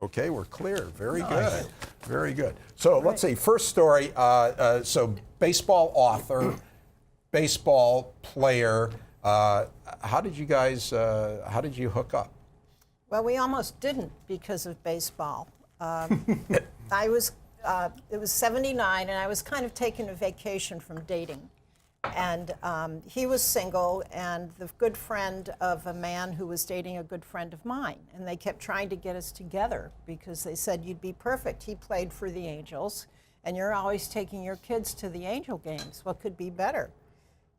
Okay, we're clear. Very good. Very good. So let's see. First story. So baseball author, baseball player. How did you guys? How did you hook up? Well, we almost didn't because of baseball. It was '79, and I was kind of taking a vacation from dating. And he was single and the good friend of a man who was dating a good friend of mine. And they kept trying to get us together because they said, you'd be perfect. He played for the Angels, and you're always taking your kids to the Angel games. What could be better?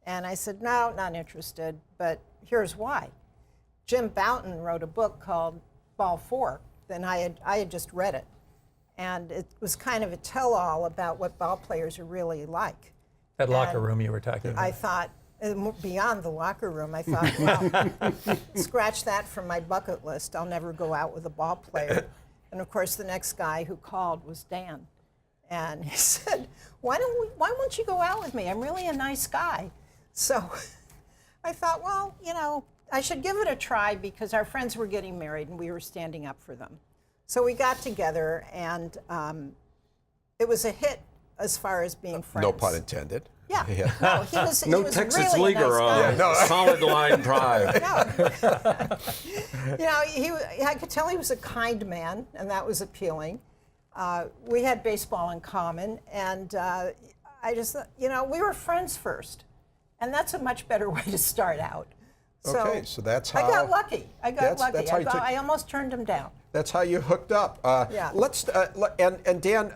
And I said, no, not interested, but here's why. Jim Bouton wrote a book called Ball 4, and I had just read it. And it was kind of a tell-all about what ball players are really like. That locker room you were talking about. I thought, beyond the locker room, I thought, well, scratch that from my bucket list. I'll never go out with a ball player. And of course, the next guy who called was Dan. And he said, why won't you go out with me? I'm really a nice guy. So I thought, well, you know, I should give it a try because our friends were getting married and we were standing up for them. So we got together, and it was a hit as far as being friends. No pun intended. Yeah. No, he was No he was Texas really leaguer a nice guy. on solid line drive. No. You know, I could tell he was a kind man, and that was appealing. We had baseball in common, and I just thought, you know, we were friends first, and that's a much better way to start out. Okay, so that's how I got lucky. that's how you took- I almost turned him down. That's how you hooked up. Yeah. Let's and Dan.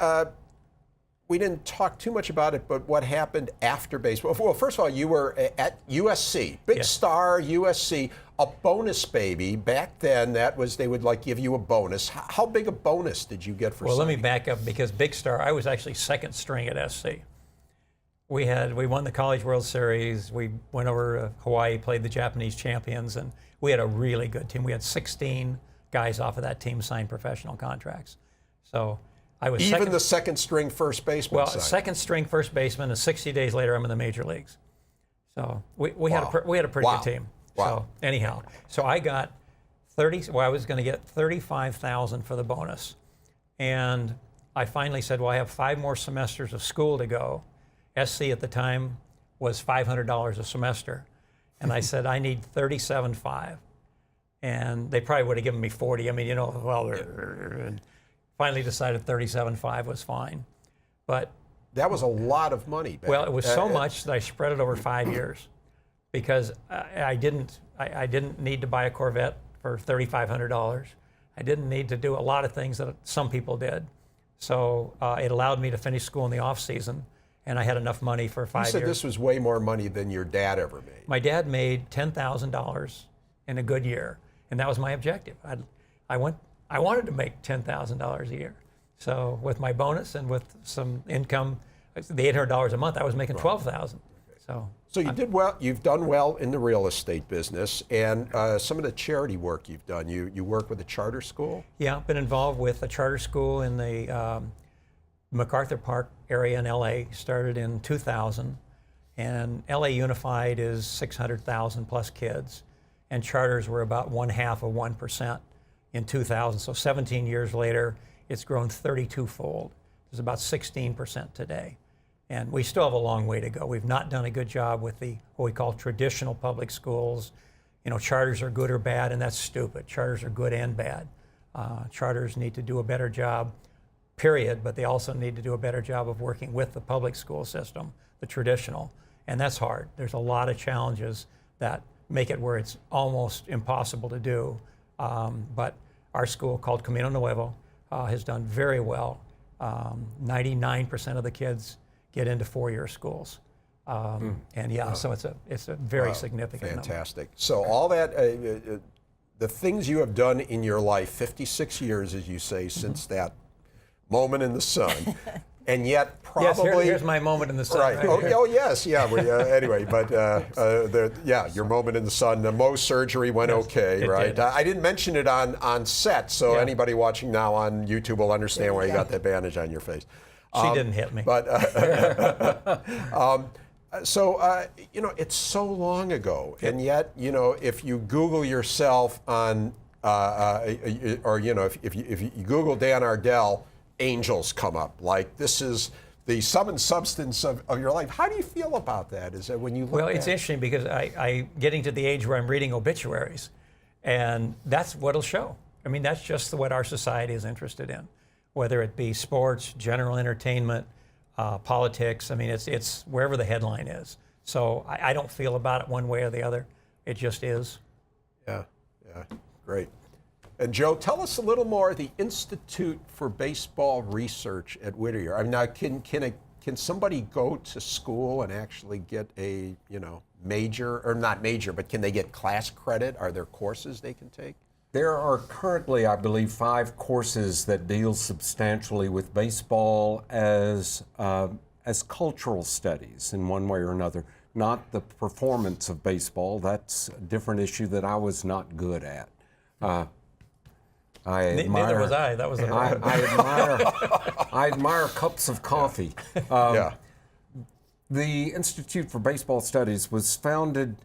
We didn't talk too much about it, but what happened after baseball? Well, first of all, you were at USC, big star USC, a bonus baby. Back then, they would like give you a bonus. How big a bonus did you get for? Well, let me signing? back up because big star. I was actually second string at SC. We won the College World Series. We went over to Hawaii, played the Japanese champions, and we had a really good team. We had 16 guys off of that team signed professional contracts. So I was even the second string first baseman. Well, side. second string first baseman, and 60 days later, I'm in the major leagues. So we had a pretty good team. Wow. So anyhow, so I got 30. Well, I was going to get 35,000 for the bonus, and I finally said, well, I have 5 more semesters of school to go. SC at the time was $500 a semester, and I said I need 37.5, and they probably would have given me 40. I mean, you know, well, and finally decided 37.5 was fine, but that was a lot of money. Well, it was so much that I spread it over 5 years, because I didn't need to buy a Corvette for $3,500. I didn't need to do a lot of things that some people did, so it allowed me to finish school in the off season. And I had enough money for 5 years. You said this was way more money than your dad ever made. My dad made $10,000 in a good year, and that was my objective. I wanted to make $10,000 a year. So with my bonus and with some income, the $800 a month, I was making $12,000. So you did well. You've done well in the real estate business, and some of the charity work you've done. You work with a charter school. Yeah, I've been involved with a charter school in the MacArthur Park area in LA. Started in 2000, and LA Unified is 600,000 plus kids, and charters were about 0.5% in 2000. So 17 years later, it's grown 32-fold. There's about 16% today, and we still have a long way to go. We've not done a good job with what we call traditional public schools. You know, charters are good or bad, and that's stupid. Charters are good and bad. Charters need to do a better job, period, but they also need to do a better job of working with the public school system, the traditional, and that's hard. There's a lot of challenges that make it where it's almost impossible to do, but our school, called Camino Nuevo, has done very well. 99% of the kids get into 4-year schools, and yeah, so it's a very significant Fantastic. So all that, the things you have done in your life, 56 years, as you say, since that moment in the sun, and yet probably yes, here's my moment in the sun. Right. Oh yes, yeah. Anyway, but your moment in the sun. The Mohs surgery went okay, right? Did. I didn't mention it on set, so anybody watching now on YouTube will understand why you got that bandage on your face. She didn't hit me. But you know, it's so long ago, and yet, you know, if you Google yourself on or you know, if you Google Dan Ardell, angels come up. Like, this is the sum and substance of your life. How do you feel about that? Is that when you look Well, it's interesting because I getting to the age where I'm reading obituaries, and that's what'll show. I mean, that's just what our society is interested in, whether it be sports, general entertainment, politics. I mean, it's wherever the headline is. So I don't feel about it one way or the other. It just is. Yeah, great. And Joe, tell us a little more. The Institute for Baseball Research at Whittier. I mean, now can somebody go to school and actually get a major, or not major, but can they get class credit? Are there courses they can take? There are currently, I believe, 5 courses that deal substantially with baseball as cultural studies in one way or another, not the performance of baseball. That's a different issue that I was not good at. Neither was I. That was the problem. I admire cups of coffee. Yeah. The Institute for Baseball Studies was founded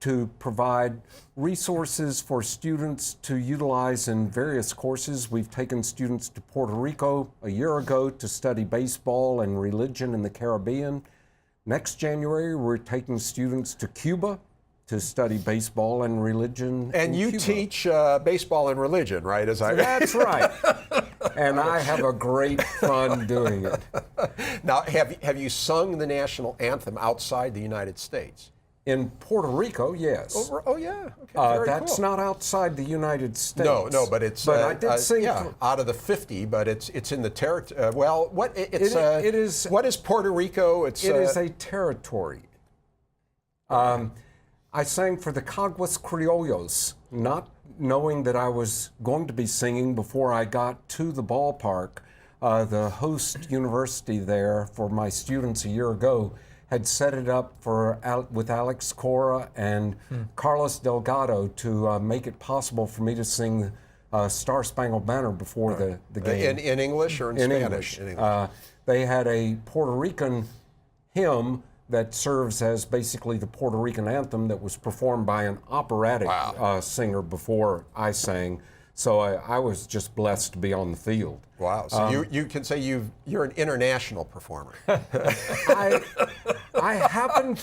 to provide resources for students to utilize in various courses. We've taken students to Puerto Rico a year ago to study baseball and religion in the Caribbean. Next January, we're taking students to Cuba to study baseball and religion. And you Cuba. teach baseball and religion, right? That's right. And I have a great fun doing it. Now, have you sung the national anthem outside the United States? In Puerto Rico, yes. Oh yeah. Okay, very That's cool. not outside the United States. No, but it's. But I did sing. Out of the 50, but it's in the territory. Well, It is. What is Puerto Rico? It is a territory. I sang for the Caguas Criollos, not knowing that I was going to be singing before I got to the ballpark. The host university there for my students a year ago had set it up with Alex Cora and Carlos Delgado to make it possible for me to sing Star Spangled Banner before the game. In English or in Spanish? In English. They had a Puerto Rican hymn that serves as basically the Puerto Rican anthem that was performed by an operatic singer before I sang. So I was just blessed to be on the field. Wow. So you can say you're an international performer. I happened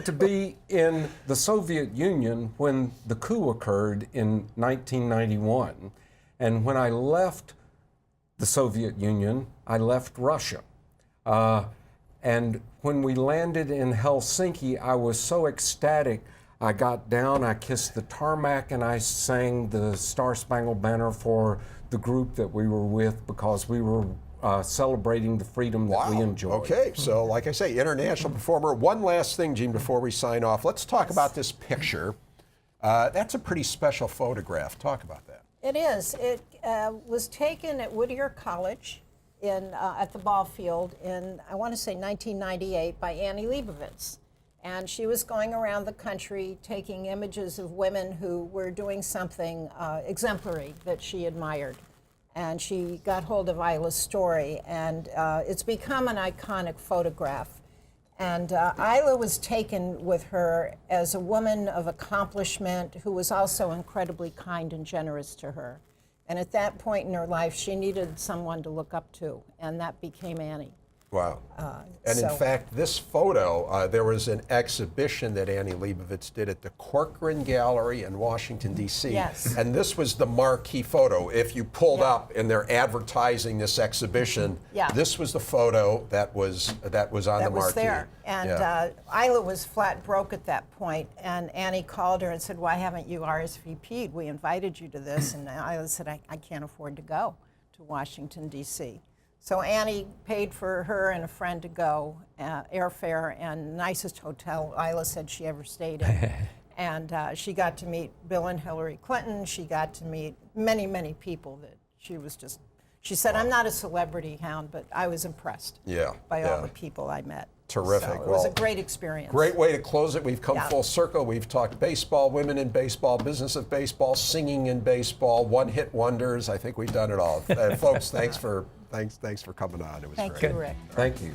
to be in the Soviet Union when the coup occurred in 1991. And when I left the Soviet Union, I left Russia. And when we landed in Helsinki, I was so ecstatic. I got down, I kissed the tarmac, and I sang the Star Spangled Banner for the group that we were with because we were celebrating the freedom that we enjoyed. Okay, so like I say, international performer. One last thing, Gene, before we sign off. Let's talk about this picture. That's a pretty special photograph. Talk about that. It is. It was taken at Whittier College at the ball field in, I want to say, 1998 by Annie Leibovitz. And she was going around the country taking images of women who were doing something exemplary that she admired. And she got hold of Ila's story, and it's become an iconic photograph. And Ila was taken with her as a woman of accomplishment who was also incredibly kind and generous to her. And at that point in her life, she needed someone to look up to, and that became Annie. Wow. And in fact, this photo, there was an exhibition that Annie Leibovitz did at the Corcoran Gallery in Washington, D.C. Yes. And this was the marquee photo. If you pulled up and they're advertising this exhibition, this was the photo that was on the marquee. That was there. And Ila was flat broke at that point, and Annie called her and said, "Why haven't you RSVP'd? We invited you to this." And Ila said, I can't afford to go to Washington, D.C. So Annie paid for her and a friend to go, airfare, and nicest hotel Ila said she ever stayed in. And she got to meet Bill and Hillary Clinton. She got to meet many, many people that she was just, she said, "I'm not a celebrity hound, but I was impressed by all the people I met." Terrific. So it was a great experience. Great way to close it. We've come full circle. We've talked baseball, women in baseball, business of baseball, singing in baseball, one-hit wonders. I think we've done it all. Folks, thanks for coming on. It was great. Thank you, Rick. Thank you.